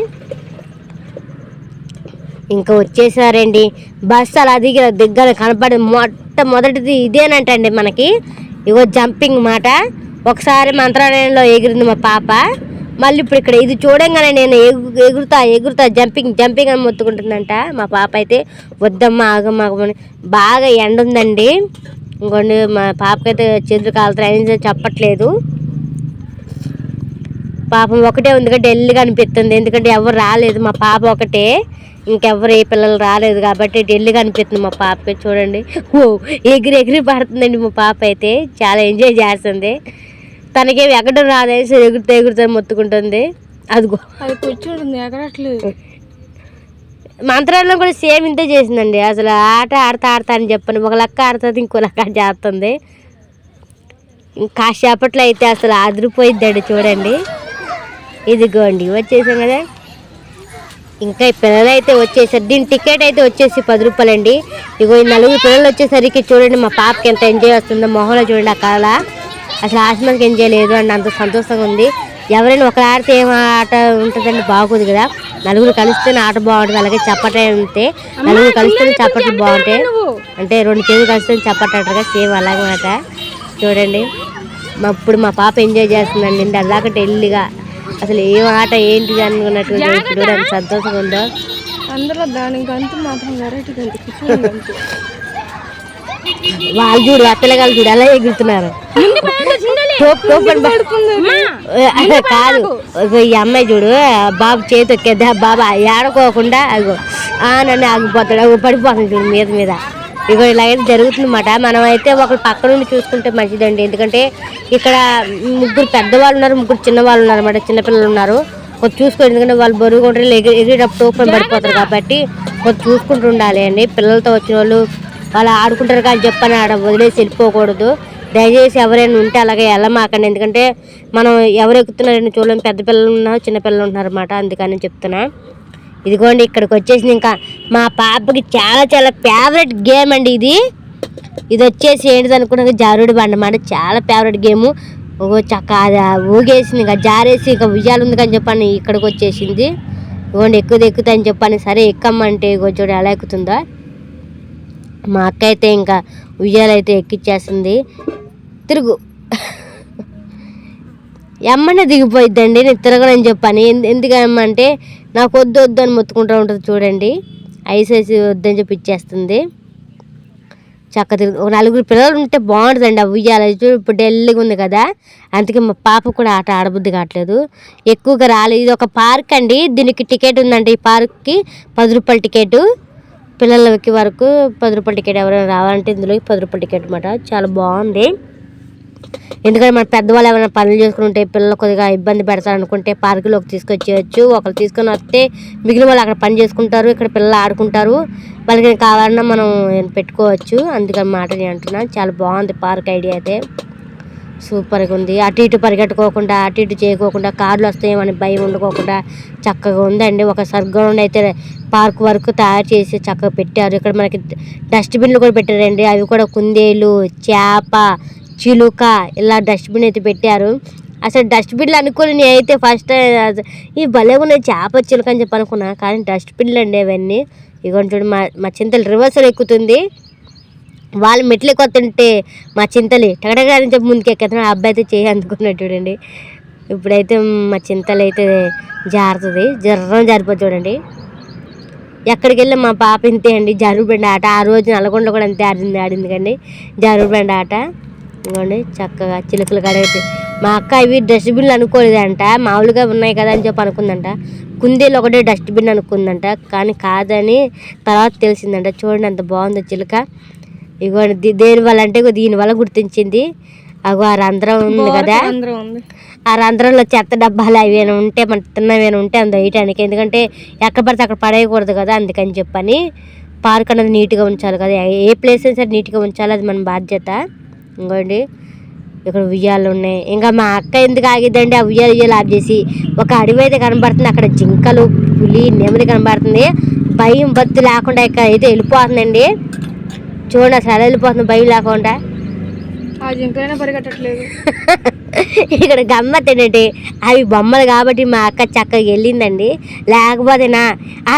ఇంకా వచ్చేసారండి బస్సు అలా దగ్గర కనపడే మొట్టమొదటిది ఇదేనంటండి మనకి. ఇగో జంపింగ్ మాట. ఒకసారి మంత్రాలయంలో ఎగిరింది మా పాప, మళ్ళీ ఇప్పుడు ఇక్కడ ఇది చూడంగానే నేను ఎగురుతా జంపింగ్ అని మొత్తుకుంటుందంట మా పాప అయితే. వద్దమ్మా ఆగమ్మని, బాగా ఎండ ఉందండి. ఇంకోండి మా పాపకైతే చేతులు కాలుతాయి, చెప్పట్లేదు. పాపం ఒకటే ఉంది కాబట్టి ఢిల్లీగా అనిపిస్తుంది, ఎందుకంటే ఎవరు రాలేదు, మా పాప ఒకటే, ఇంకెవరు ఏ పిల్లలు రాలేదు కాబట్టి ఢిల్లీగా అనిపిస్తుంది మా పాపకి. చూడండి ఓ ఎగిరి పడుతుందండి మా పాప అయితే, చాలా ఎంజాయ్ చేస్తుంది. తనకేమి ఎగడం రాదేసి ఎగురుతా మొత్తుకుంటుంది. అదిగో అది కూర్చుంటుంది, ఎగరట్లేదు. మంత్రాల్లో కూడా సేమ్ ఇంతే చేసిందండి. అసలు ఆడతా అని చెప్పండి, ఒక లెక్క ఆడుతుంది, ఇంకో లెక్క చేస్తుంది. కాసేపట్లో అయితే అసలు అదిరిపోయిద్దండి చూడండి. ఇదిగోండి వచ్చేసాం కదా. ఇంకా ఈ పిల్లలు అయితే వచ్చేసారు. దీని టికెట్ అయితే వచ్చేసి 10 రూపాయలండి. ఇగో ఈ 4 పిల్లలు వచ్చేసరికి చూడండి మా పాపకి ఎంత ఎంజాయ్ వస్తుందో మొహంలో చూడండి. ఆ కళ అసలు ఆశ్రమానికి ఎంజాయ్ లేదు అండి, అంత సంతోషంగా ఉంది. ఎవరైనా ఒకరు ఆడితే ఏం ఆట ఉంటుందండి, బాగోదు కదా. 4 కలిస్తేనే ఆట బాగుంటుంది. అలాగే చప్పట అంతే, 4 కలిస్తేనే చప్పట్లు బాగుంటాయి. అంటే 2 చేతులు కలిస్తేనే చప్పట అంటారు, సేమ్ అలాగే మాట. చూడండి ఇప్పుడు మా పాప ఎంజాయ్ చేస్తుందండి. అలాగే ఢిల్లీగా అసలు ఏం ఆట ఏంటిది అనుకున్నట్టు చూడండి ఎంత సంతోషంగా ఉందో. అందులో దానికి అంతా మాత్రం వెరైటీ వాళ్ళు చూడు, ఆ పిల్లగాళ్ళు చూడు ఎలా ఎగురుతున్నారు. కాదు ఈ అమ్మాయి చూడు, బాబు చేతి ఎక్కేద్దా, బాబా ఏడుకోకుండా అగో నన్ను ఆగిపోతాడు, అగో పడిపోతుంది చూడు మీద. ఇగో ఇలాగైతే జరుగుతుందన్నమాట. మనం అయితే ఒకరు పక్క నుండి చూసుకుంటే మంచిదండి, ఎందుకంటే ఇక్కడ 3 పెద్దవాళ్ళు ఉన్నారు, 3 చిన్నవాళ్ళు ఉన్నారు అన్నమాట. చిన్నపిల్లలు ఉన్నారు, కొంచెం చూసుకోండి, ఎందుకంటే వాళ్ళు బరువుగా ఉంటారు, ఎగిరేటప్పుడు ఓపెన్ పడిపోతారు కాబట్టి కొంచెం చూసుకుంటూ ఉండాలి అండి. పిల్లలతో వచ్చిన వాళ్ళు ఆడుకుంటారు కానీ చెప్పని ఆడ వదిలేసి వెళ్ళిపోకూడదు. దయచేసి ఎవరైనా ఉంటే అలాగే వెళ్ళమాకండి, ఎందుకంటే మనం ఎవరు ఎక్కుతున్నారని చూడలేము, పెద్ద పిల్లలు ఉన్నారు, చిన్నపిల్లలు ఉన్నారు అన్నమాట, అందుకని చెప్తున్నా. ఇదిగోండి ఇక్కడికి వచ్చేసి ఇంకా మా పాపకి చాలా ఫేవరెట్ గేమ్ అండి ఇది వచ్చేసి ఏంటిది అనుకున్నాక జారుడు బండ అన్నమాట. చాలా ఫేవరెట్ గేము. చక్క అది ఊగేసింది, ఇంకా జారేసి ఇంకా ఉయ్యాలు ఉంది కానీ చెప్పని ఇక్కడికి వచ్చేసింది. ఇదిగోండి ఎక్కుతా అని చెప్పని సరే ఎక్కమ్మంటే ఇగో చూడు ఎలా ఎక్కుతుందో. మా అక్క అయితే ఇంకా ఉయ్యాలైతే ఎక్కిచ్చేస్తుంది. తిరుగు ఎమ్మనే దిగిపోయిద్దండి, నేను తిరగనని చెప్పని. ఎందుకమ్మంటే నాకు వద్దు అని మొత్తుకుంటూ ఉంటుంది చూడండి. ఐసేసి వద్దని చెప్పి ఇచ్చేస్తుంది. చక్క తిరుగు. 4 పిల్లలు ఉంటే బాగుంటుందండి ఆ ఉయ్యాల. ఇప్పుడు ఢిల్లీగా ఉంది కదా, అందుకే మా పాప కూడా ఆట ఆడబుద్ధి కావట్లేదు, ఎక్కువగా రాలేదు. ఇది ఒక పార్క్ అండి, దీనికి టికెట్ ఉందండి. ఈ పార్క్కి 10 రూపాయల టికెట్, పిల్లలకి వరకు 10 రూపాయల టికెట్. ఎవరైనా రావాలంటే ఇందులో 10 రూపాయల టికెట్ అన్నమాట. చాలా బాగుంది, ఎందుకంటే మన పెద్దవాళ్ళు ఏమైనా పనులు చేసుకుని ఉంటే పిల్లలు కొద్దిగా ఇబ్బంది పెడతారనుకుంటే పార్కులోకి తీసుకొచ్చేయచ్చు. ఒకరు తీసుకొని వస్తే మిగిలిన వాళ్ళు అక్కడ పని చేసుకుంటారు, ఇక్కడ పిల్లలు ఆడుకుంటారు, వాళ్ళకి కావాలన్నా మనం పెట్టుకోవచ్చు. అందుకని మాట నేను అంటున్నాను, చాలా బాగుంది పార్క్ ఐడియా అయితే. సూపర్గా ఉంది. అటు ఇటు పరిగెట్టుకోకుండా అటు ఇటు చేయకోకుండా కార్లు వస్తాయేమని భయం ఉండకోకుండా చక్కగా ఉందండి. ఒక సర్గ్రౌండ్ అయితే పార్క్ వరకు తయారు చేసి చక్కగా పెట్టారు. ఇక్కడ మనకి డస్ట్బిన్లు కూడా పెట్టారండి. అవి కూడా కుందేలు, చేప, చిలుక ఇలా డస్ట్బిన్ అయితే పెట్టారు. అసలు డస్ట్బిన్లు అనుకోని నేనైతే ఫస్ట్ ఈ భలే ఉన్నాయి చేప, చిలుక అని చెప్పి అనుకున్నా, కానీ డస్ట్బిన్లు అండి అవన్నీ. ఇగోండి చూడండి మా చింతలు రివర్సల్ ఎక్కుతుంది. వాళ్ళు మెట్లు ఎక్కుతుంటే మా చింతలి టగటగా అని చెప్పి ముందుకు ఎక్కేస్తున్నాడు. ఆ అబ్బాయి అయితే చేయి అందుకున్నాడు చూడండి. ఇప్పుడైతే మా చింతలు అయితే జారుతుంది, జారిపోతుంది చూడండి. ఎక్కడికి వెళ్ళి మా పాప ఇంతే అండి, జారుబండి ఆట. ఆ రోజు నల్గొండలో కూడా అంతే ఆడింది కండి జారుబండి ఆట. ఇంకోండి చక్కగా చిలుకలు కడిగితే మా అక్క ఇవి డస్ట్బిన్లు అనుకోలేదంట, మామూలుగా ఉన్నాయి కదా అని చెప్పి అనుకుందంట. కుందేలు ఒకటే డస్ట్బిన్ అనుకుందంట, కానీ కాదని తర్వాత తెలిసిందంట. చూడండి ఎంత బాగుందో చిలుక. ఇగోండి దేని వల్ల అంటే దీనివల్ల గుర్తించింది. అగో ఆ రంధ్రం ఉంది కదా, ఆ రంధ్రంలో చెత్త డబ్బాలు అవి ఏమైనా ఉంటే మన తిన్నవేమైనా ఉంటే అంత వేయటానికి, ఎందుకంటే ఎక్కడ పడితే అక్కడ పడేయకూడదు కదా, అందుకని చెప్పని. పార్క్ అనేది నీట్గా ఉంచాలి కదా, ఏ ప్లేస్ అయినా సరే నీట్గా ఉంచాలి, అది మన బాధ్యత. ఇంకోండి ఇక్కడ ఉయ్యాలు ఉన్నాయి. ఇంకా మా అక్క ఎందుకు ఆగిద్దండి, ఆ ఉయ్యాలు ఆఫ్ చేసి ఒక అడవి అయితే కనబడుతుంది. అక్కడ జింకలు, పులి, నెమలి కనబడుతుంది. భయం బత్తు లేకుండా ఇక్కడ అయితే వెళ్ళిపోతుందండి. చూడండి అసలు ఎలా వెళ్ళిపోతుంది భయం లేకుండా. పరిగెట్టట్లేదు. ఇక్కడ గమ్మత్ ఏంటంటే అవి బొమ్మలు కాబట్టి మా అక్క చక్కగా వెళ్ళిందండి. లేకపోతేనా ఆ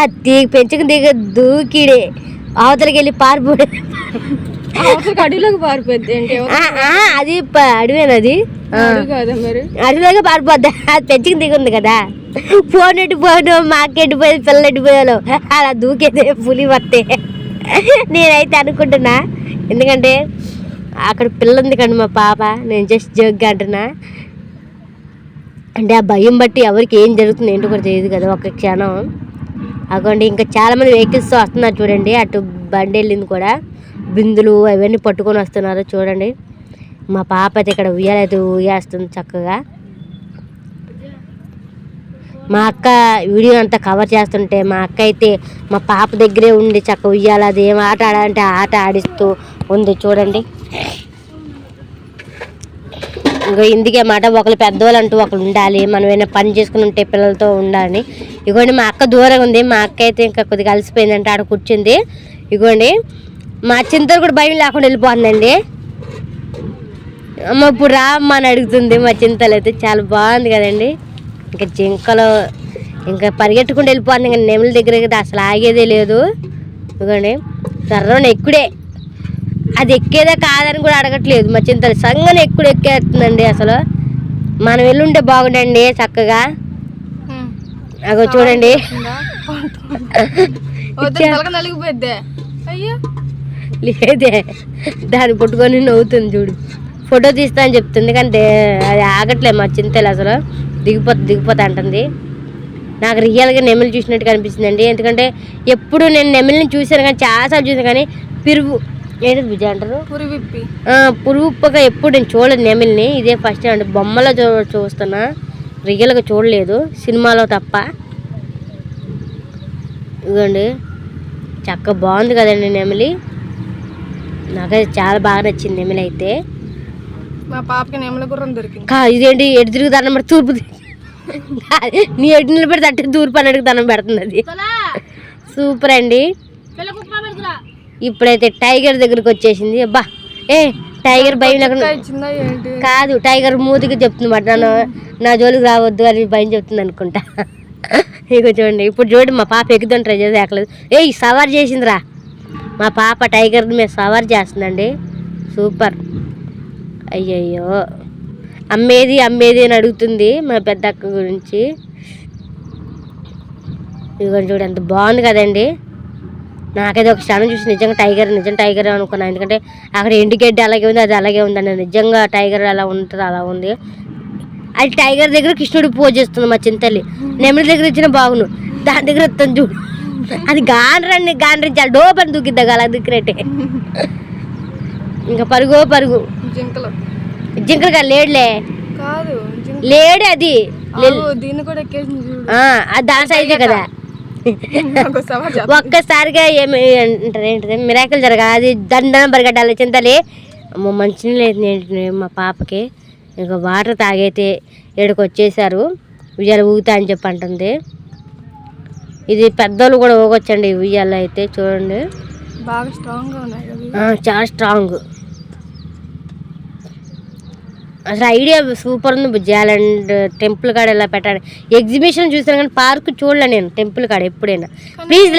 పెంచుకు దిగ దూకిడే అవతలకి వెళ్ళి పారిపోయి అడవిలోకి పారిపోద్ది. అది అడవేనది, అడవిలోకి పారిపోద్ది. అది పెంచుకు దిగుంది కదా, ఫోన్ ఎట్టిపోయాను, మా అక్క ఎట్టిపోయాను, పిల్లలు ఎట్టిపోయాను, అలా దూకేదే పులి వస్తే నేనైతే అనుకుంటున్నా. ఎందుకంటే అక్కడ పిల్ల ఉంది కండి మా పాప, నేను జస్ట్ జోక్గా అంటున్నా. అంటే ఆ భయం బట్టి ఎవరికి ఏం జరుగుతుంది ఏంటో కూడా తెలియదు కదా ఒక క్షణం. అగోండి ఇంకా చాలామంది వెహికల్స్తో వస్తున్నారు చూడండి. అటు బండి వెళ్ళింది కూడా, బిందులు అవన్నీ పట్టుకొని వస్తున్నారు చూడండి. మా పాప అయితే ఇక్కడ ఉయ్యాలైతే ఊగేస్తుంది చక్కగా. మా అక్క వీడియో అంతా కవర్ చేస్తుంటే మా అక్క అయితే మా పాప దగ్గరే ఉండి చక్కగా ఉయ్యాలి, అది ఏం ఆట ఆడాలంటే ఆట ఆడిస్తూ ఉంది చూడండి. ఇంకో ఇందుకే మాట ఒకరు పెద్దవాళ్ళు అంటూ ఒకరు ఉండాలి, మనం ఏమైనా పని చేసుకుని ఉంటే పిల్లలతో ఉండాలి. ఇగోండి మా అక్క దూరంగా ఉంది, మా అక్క అయితే ఇంకా కొద్దిగా అలసిపోయిందంటే ఆడ కూర్చుంది. ఇగోండి మా చింతలు కూడా భయం లేకుండా వెళ్ళిపోతుందండి. అమ్మ ఇప్పుడు రా అమ్మ అని అడుగుతుంది మా చింతలు అయితే. చాలా బాగుంది కదండి. ఇంకా జింకలు ఇంకా పరిగెట్టుకుంటూ వెళ్ళిపోతుంది. ఇంకా నెమలి దగ్గర అసలు ఆగేదే లేదు. ఇదిగోండి సర్రని ఎక్కుడే, అది ఎక్కేదా కాదని కూడా అడగట్లేదు మా చింతలు, సంగని ఎక్కేస్తుందండి. అసలు మనం వెళ్ళుంటే బాగుండండి చక్కగా. అగో చూడండి లేదే, దాన్ని పట్టుకొని నవ్వుతుంది చూడు. ఫోటో తీస్తా అని చెప్తుంది కానీ అది ఆగట్లేదు మా చింతలు, అసలు దిగిపోతా అంటుంది. నాకు రియల్గా నెమలి చూసినట్టుగా అనిపిస్తుందండి. ఎందుకంటే ఎప్పుడు నేను నెమలిని చూశాను కానీ చాలాసార్లు చూసాను, కానీ ఏంటి విజయ్ అంటారు పురుగుప్పగా ఎప్పుడు నేను చూడలేదు నెమలిని. ఇదే ఫస్ట్ టైం అండి, బొమ్మలో చూస్తున్నా, రియల్గా చూడలేదు, సినిమాలో తప్ప. ఇదిగోండి చక్కగా బాగుంది కదండి నెమలి, నాకైతే చాలా బాగా నచ్చింది నెమలి అయితే. మా పాపకి నెమలి గుర్రం దొరికింది. ఇదేంటి ఎటు తిరుగు దండం పెడితే తూర్పు నీ ఎటు నిలబెడితే అట్టే తూర్పు అన్నట్టు దండం పెడుతుంది అది. సూపర్ అండి. ఇప్పుడైతే టైగర్ దగ్గరకు వచ్చేసింది. అబ్బా టైగర్ భయం లేకుండా కాదు, టైగర్ మూతికి చెప్తుంది మాట, నా జోలికి రావద్దు అని భయం చెప్తుంది అనుకుంటా. ఇక చూడండి ఇప్పుడు చూడండి మా పాప ఎక్కుదని ట్రై చేసి ఎక్కలేదు. సవారీ చేసిందిరా మా పాప, టైగర్ మీద సవారీ చేస్తుందండి. సూపర్. అయ్యయ్యో అమ్మేది అని అడుగుతుంది మా పెద్ద అక్క గురించి. ఇదిగోండి చూడండి ఎంత బాగుంది కదండి. నాకైతే ఒక క్షణం చూసి నిజం టైగర్ అనుకున్నాను. ఎందుకంటే అక్కడ ఎండుగడ్డి అలాగే ఉంది, అది అలాగే ఉందండి. నిజంగా టైగర్ అలా ఉంటుంది, అలా ఉంది. అది టైగర్ దగ్గర కృష్ణుడు పూజ చేస్తుంది మా చింతల్లి. నెమలి దగ్గర ఇచ్చిన బాగును, దాని దగ్గర వస్తాను చూడు, అది గాండ్రించాలి డోపని దూకిద్దా అలా దిక్కునట్టే. ఇంకా పరుగు జింకలుగా లేడులే, లేడు అది దాని సైజే కదా. ఒక్కసారిగా ఏమి అంటారు ఏంటిది మిరాకిల్ జరగాలి, అది దండం పరిగెట్టాలి చింతలి. మంచిగా లేదు మా పాపకి. ఇక వాటర్ తాగైతే ఇక్కడికి వచ్చేసారు. ఉయ్యాల ఊగుతా అని చెప్పి అంటుంది. ఇది పెద్దోళ్ళు కూడా ఊగొచ్చండి ఈ ఉయ్యాల అయితే చూడండి, బాగా స్ట్రాంగ్గా ఉన్నాయి. చాలా స్ట్రాంగ్. అసలు ఐడియా సూపర్ ఉంది బుజ్జి. అండ్ టెంపుల్ కాడ ఎలా పెట్టాలి, ఎగ్జిబిషన్ చూసాను కానీ పార్క్ చూడలే నేను టెంపుల్ కాడ ఎప్పుడైనా. ప్లీజ్